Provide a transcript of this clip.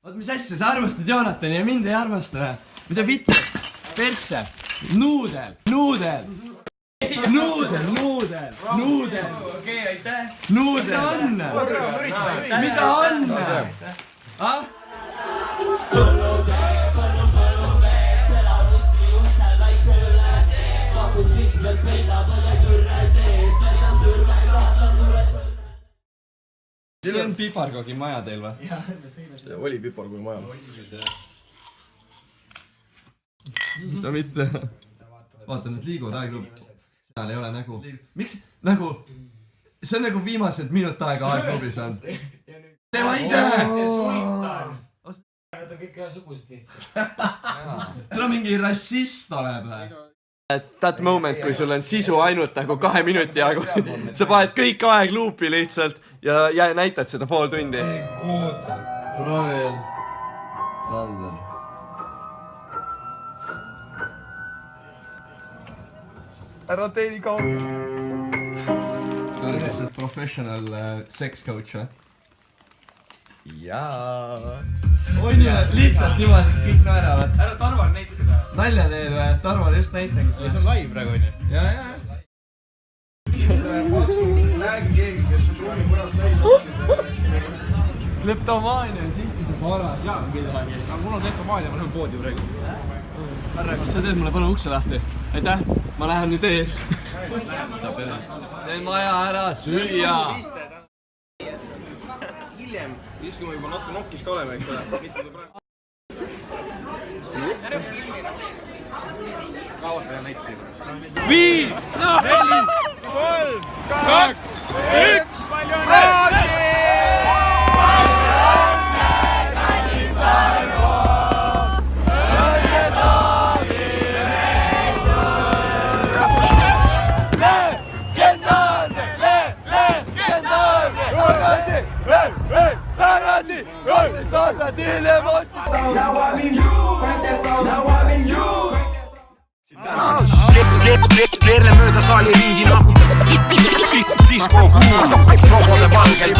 Oot, mis asja, sa armastad Joonatani ja mind ei armasta? Mida vittu? Persse! Nuudel! Nuudel! Nuudel! Nuudel! Nuudel! Okei, aitäh! Nuudel! Mida on? Ah? See on Piparkogi maja teil või? Jah, me sõime seda. Oli Piparkogi maja. No mitte. Vaata, need liiguvad aeglubi. Seal ei ole nägu. Miks? Nagu... See on nagu viimased minut aega aeglubis on. Tema ise! See sultan! Nad on kõik ühesugused lihtsalt. Tule mingi rassist oleb. That moment, kui sul on sisu ainult nagu 2 minuti jagu. Sa paned kõik aeg luupi lihtsalt ja näitad seda pool tundi. Ravel. Sander. Ära teeni kaup. Kas sa oled professional sex coach või? Jaa. On ju, lihtsalt niimoodi kõik naeravad. Ära Tarval näita seda. Nalja teed või? Tarval just näitangi seda. See on live praegu on ju. Jaa. Räägi keegi, kes on ruumi korras täis. Kleptomaania on siiski see paras. Jaa, mul on kleptomaania, ma lähen poodi praegu. Härra, kas sa teed mulle palun ukse lahti? Aitäh, ma lähen nüüd ees. See on vaja ära süüa. Hiljem, siis kui me juba natuke nokkis ka oleme, eks ole. Mitte praegu. Kaotaja näitasin. 5, 4, 3, 2, 1. Raasi! Keerle mööda saali ringi nagu disko kuuma robode valgel.